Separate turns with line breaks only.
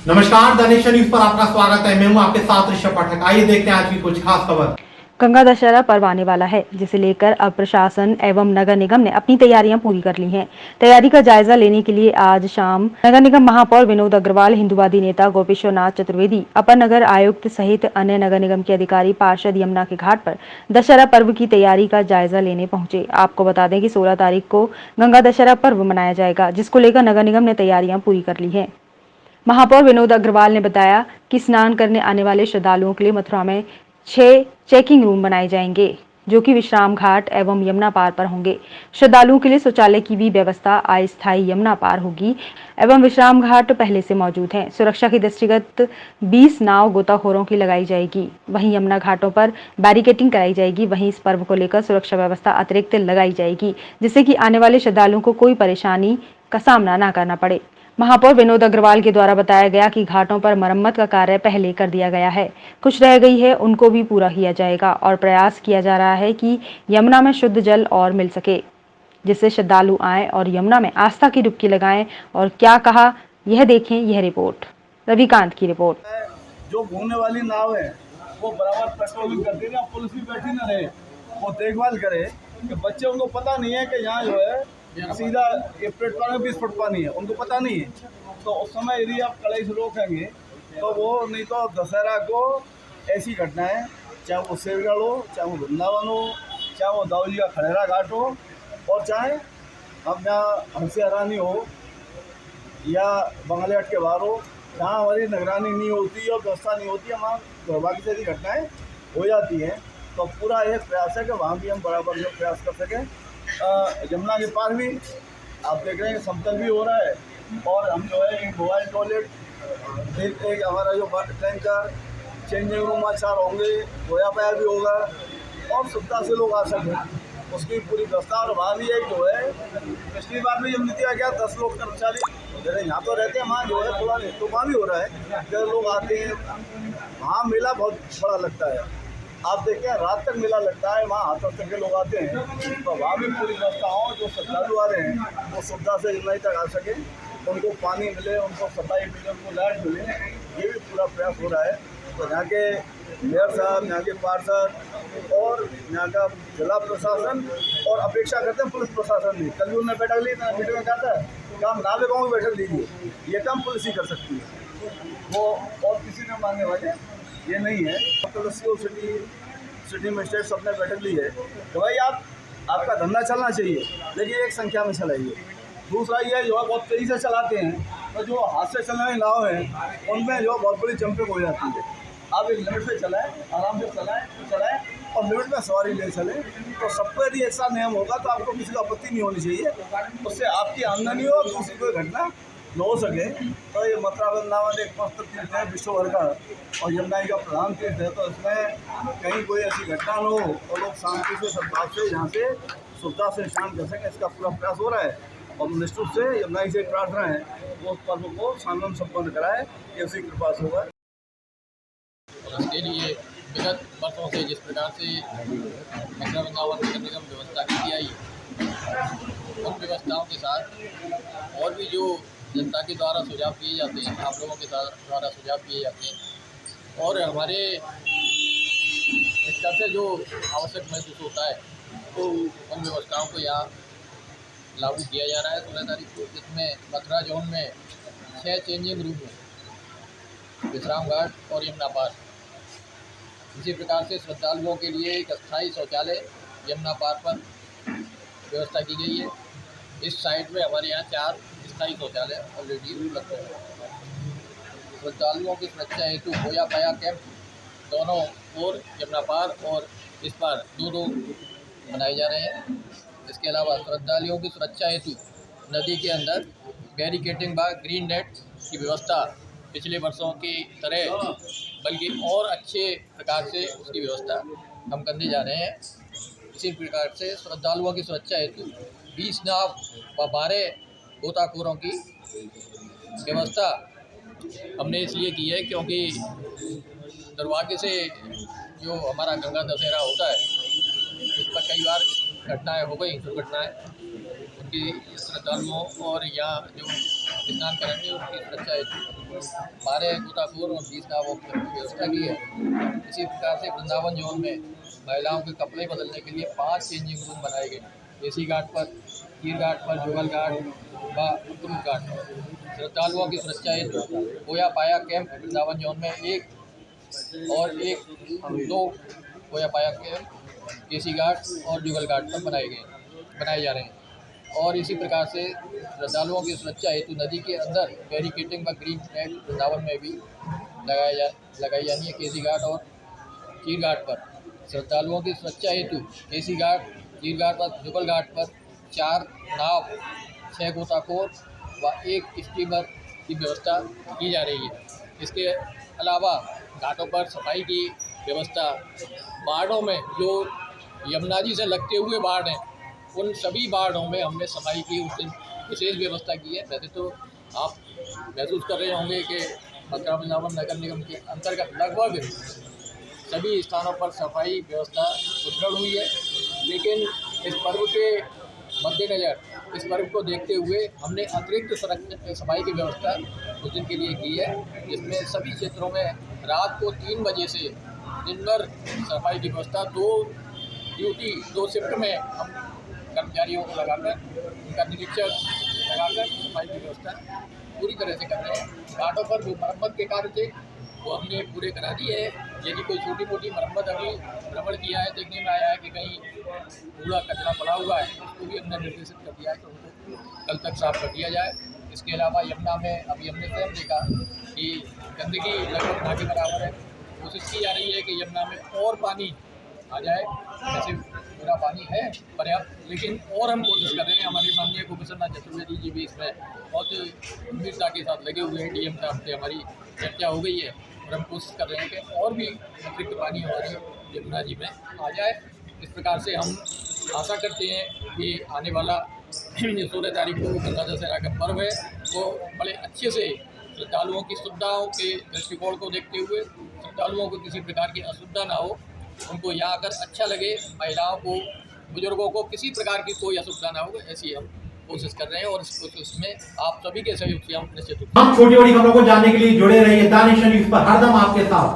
नमस्कार, the nation news पर आपका स्वागत है। मैं हूं आपके साथ ऋषभ पाठक। आइए देखते हैं आज की कुछ खास खबर।
गंगा दशहरा पर्व आने वाला है, जिसे लेकर अब प्रशासन एवं नगर निगम ने अपनी तैयारियां पूरी कर ली हैं। तैयारी का जायजा लेने के लिए आज शाम नगर निगम महापौर विनोद अग्रवाल, हिंदुवादी नेता गोपेश्वर नाथ चतुर्वेदी, अपर नगर आयुक्त सहित अन्य नगर निगम के अधिकारी पार्षद यमुना के घाट पर दशहरा पर्व की तैयारी का जायजा लेने पहुंचे। आपको बता दें कि 16 तारीख को गंगा दशहरा पर्व मनाया जाएगा, जिसको लेकर नगर निगम ने तैयारियां पूरी कर ली है। महापौर विनोद अग्रवाल ने बताया कि स्नान करने आने वाले श्रद्धालुओं के लिए मथुरा में 6 चेकिंग रूम बनाए जाएंगे, जो कि विश्राम घाट एवं यमुना पार पर होंगे। श्रद्धालुओं के लिए शौचालय की भी व्यवस्था अस्थायी यमुना पार होगी एवं विश्राम घाट पहले से मौजूद हैं। सुरक्षा की दृष्टिगत 20 नाव गोताखोरों की लगाई जाएगी। वहीं यमुना घाटों पर बैरिकेडिंग कराई जाएगी। वहीं इस पर्व को लेकर सुरक्षा व्यवस्था अतिरिक्त लगाई जाएगी, जिससे कि आने वाले श्रद्धालुओं को कोई परेशानी का सामना न करना पड़े। महापौर विनोद अग्रवाल के द्वारा बताया गया कि घाटों पर मरम्मत का कार्य पहले कर दिया गया है, कुछ रह गई है, उनको भी पूरा किया जाएगा और प्रयास किया जा रहा है कि यमुना में शुद्ध जल और मिल सके, जिससे श्रद्धालु आएं और यमुना में आस्था की डुबकी लगाएं। और क्या कहा, यह देखें यह रिपोर्ट। रविकांत की रिपोर्ट।
जो घूमने वाली नाव है वो बराबर पेट्रोलिंग करती रहे, पुलिस भी बैठी न रहे, वो देखभाल करे कि बच्चे, उनको पता नहीं है कि यहाँ जो है सीधा ये प्लेटफॉर्म में 20 फुट पानी है, उनको पता नहीं है। तो उस समय यदि आप कड़ाई से रोकेंगे तो वो, नहीं तो दशहरा को ऐसी घटनाएं, चाहे वो शेरगढ़ हो, चाहे वो वृंदावन हो, चाहे वो दाऊजी का खड़ेरा घाट हो, और चाहे हम यहाँ हंसी हरानी हो या बंगालीघाट के बाहर हो, जहाँ हमारी निगरानी नहीं होती और व्यवस्था नहीं होती है, वहाँ दुर्भाग्य से ऐसी घटनाएँ हो जाती हैं। तो पूरा ये प्रयास है कि वहाँ भी हम बराबर जो प्रयास कर सकें। यमुना के पार भी आप देख रहे हैं समतल भी हो रहा है, और हम जो है एक मोबाइल टॉयलेट, एक हमारा जो टैंकर, चेंजिंग रूम 4 होंगे, गोया पाया भी होगा, और सुविधा से लोग आ सकें, उसकी पूरी व्यवस्था। और वहाँ भी एक जो है, पिछली बार भी जब नीति आया 10 लोग कर्मचारी जैसे यहाँ तो रहते हैं, वहाँ जो है थोड़ा नहीं, तो वहाँ भी हो रहा है, जब लोग आते हैं वहाँ मेला बहुत बड़ा लगता है। आप देखें रात तक मेला लगता है, वहाँ हाथों तक के लोग आते हैं, तो वहाँ भी पूरी व्यवस्था हो, जो श्रद्धालु आ रहे हैं वो सुविधा से यमुना तक आ सके, उनको पानी मिले, उनको सफाई मिले, उनको लाइट मिले, ये भी पूरा प्रयास हो रहा है। तो यहाँ के मेयर साहब, यहाँ के पार्षद और यहाँ का जिला प्रशासन, और अपेक्षा करते हैं पुलिस प्रशासन भी। कल भी उन्होंने बैठक ली, मीटिंग में कहा था काम नावे गाँव में बैठक लीजिए, ये काम पुलिस ही कर सकती है, वो और किसी ने मांगने वाले ये नहीं है। तो सिटी मजिस्ट्रेट सबने बैठक ली है तो भाई आपका धंधा चलना चाहिए, लेकिन एक संख्या में चलाइए। दूसरा ये जो है बहुत तेज़ी से चलाते हैं, तो जो हाथ से चलने वाली नाव है उनमें जो बहुत बड़ी जंपिंग हो जाती है। आप एक लिमिट से चलाएं, आराम से चलाएं और लिमिट में सवारी ले चलें, तो सबको यदि ऐसा नियम होगा तो आपको किसी को आपत्ति नहीं होनी चाहिए, उससे आपकी आमदनी हो और दूसरी कोई घटना न हो सके। तो ये मथुरा वृंदावन एक मस्त तीर्थ है विश्व भर का, और यमुना का प्रधान तीर्थ है, तो इसमें कहीं कोई ऐसी घटना न हो और लोग शांति से सद्भाव से यहाँ से सुविधा से स्नान कर सकें, इसका पूरा प्रयास हो रहा है। और निश्चित रूप से यमुना से प्रार्थना है वो उस पर्व को शानदार संपन्न कराए, ये उसी कृपा से होगा।
इसके लिए विगत वर्षों से जिस प्रकार से मथुरा वृंदावन नगर निगम व्यवस्था की आई, उन व्यवस्थाओं के साथ और भी जो जनता के द्वारा सुझाव किए जाते हैं, आप लोगों के द्वारा सुझाव किए जाते हैं, और हमारे स्तर से जो आवश्यक महसूस होता है, तो उन व्यवस्थाओं को यहाँ लागू किया जा रहा है 16 तारीख को, जिसमें मथुरा जोन में 6 चेंजिंग रूम है, विश्राम घाट और यमुना पार। इसी प्रकार से श्रद्धालुओं के लिए एक अस्थायी शौचालय यमुना पार पर व्यवस्था की गई है। इस साइड में हमारे यहाँ 4 स्थायी शौचालय ऑलरेडी उपलब्ध है। श्रद्धालुओं की सुरक्षा हेतु गोया पाया कैंप दोनों ओर यमुना पार और इस पार 2-2 बनाए जा रहे हैं। इसके अलावा श्रद्धालुओं की सुरक्षा हेतु नदी के अंदर बैरिकेडिंग व ग्रीन नेट की व्यवस्था पिछले वर्षों की तरह बल्कि और अच्छे प्रकार से उसकी व्यवस्था हम करने जा रहे हैं। इसी प्रकार से श्रद्धालुओं की सुरक्षा हेतु 20 नाव व 12 गोताखोरों की व्यवस्था हमने इसलिए की है क्योंकि दुर्भाग्य से जो हमारा गंगा दशहरा होता है उस पर कई बार घटनाएँ हो गई, दुर्घटनाएँ, उनकी श्रद्धालुओं और यहाँ जो स्नान करेंगे उनकी सुरक्षा हेतु 12 गोताखोर और 20 नावों की व्यवस्था की है। इसी प्रकार से वृंदावन जोन में महिलाओं के कपड़े बदलने के लिए 5 चेंजिंग रूम बनाए गए। केसी घाट पर, कीर घाट पर, जुगल घाट व अमृत घाट पर। श्रद्धालुओं की सुरक्षा हेतु खोया पाया कैंप वृंदावन जोन में 1 और 2 खोया पाया कैंप केसी घाट और जुगल घाट पर बनाए जा रहे हैं। और इसी प्रकार से श्रद्धालुओं की सुरक्षा हेतु नदी के अंदर बैरिकेडिंग व ग्रीन नेट वृंदावन में भी लगाई जानी है। केसी घाट और कीर घाट पर श्रद्धालुओं की सुरक्षा हेतु केसी घाट, कीर घाट और जुगल घाट पर 4 नाव, 6 गोताखोर व 1 स्टीमर की व्यवस्था की जा रही है। इसके अलावा घाटों पर सफाई की व्यवस्था, बाढ़ों में जो यमुना जी से लगते हुए बाढ़ हैं उन सभी बाढ़ों में हमने सफाई की उस दिन विशेष व्यवस्था की है। वैसे तो आप महसूस कर रहे होंगे कि मथुरा वृंदावन नगर निगम के अंतर्गत लगभग सभी स्थानों पर सफाई व्यवस्था सुदृढ़ हुई है, लेकिन इस पर्व के मद्देनज़र, इस पर्व को देखते हुए हमने अतिरिक्त सफाई की व्यवस्था उस दिन के लिए की है, जिसमें सभी क्षेत्रों में रात को 3 बजे से दिन भर सफाई की व्यवस्था 2 शिफ्ट में हम कर्मचारियों को लगाकर, उनका निरीक्षक लगाकर सफाई की व्यवस्था पूरी तरह से कर रहे हैं। घाटों पर जो मरम्मत के कार्य थे वो हमने पूरे करा दिए हैं। यदि कोई छोटी मोटी मरम्मत अभी भ्रमण किया है, देखने में आया है कि कहीं कूड़ा कचरा पड़ा हुआ है, उसको भी हमने निर्देशित कर दिया है कि उनको कल तक साफ कर दिया जाए। इसके अलावा यमुना में अभी हमने स्वयं देखा कि गंदगी लगभग ना के बराबर है। कोशिश की जा रही है कि यमुना में और पानी आ जाए। वैसे पूरा पानी है पर्याप्त, लेकिन और हम कोशिश कर रहे हैं। हमारे माननीय गोपीचंद चतुर्वेदी जी भी इसमें बहुत गंभीरता के साथ लगे हुए हैं। डीएम साहब से हमारी चर्चा हो गई है और हम कोशिश कर रहे हैं कि और भी अतिरिक्त पानी हमारी यमुना जी में आ जाए। इस प्रकार से हम आशा करते हैं कि आने वाला 16 तारीख को गंगा दशहरा का पर्व है वो बड़े अच्छे से श्रद्धालुओं की सुविधाओं के दृष्टिकोण को देखते हुए श्रद्धालुओं को किसी प्रकार की असुविधा ना हो, उनको यहाँ आकर अच्छा लगे, महिलाओं को, बुजुर्गों को किसी प्रकार की कोई असुविधा ना हो, ऐसी हम कोशिश कर रहे हैं। और इस कोशिश में आप सभी के सहयोग से हम निश्चित रूप से
हम छोटी बड़ी खबरों को जानने के लिए जुड़े रहिए दानिश न्यूज़ पर, हरदम आपके साथ।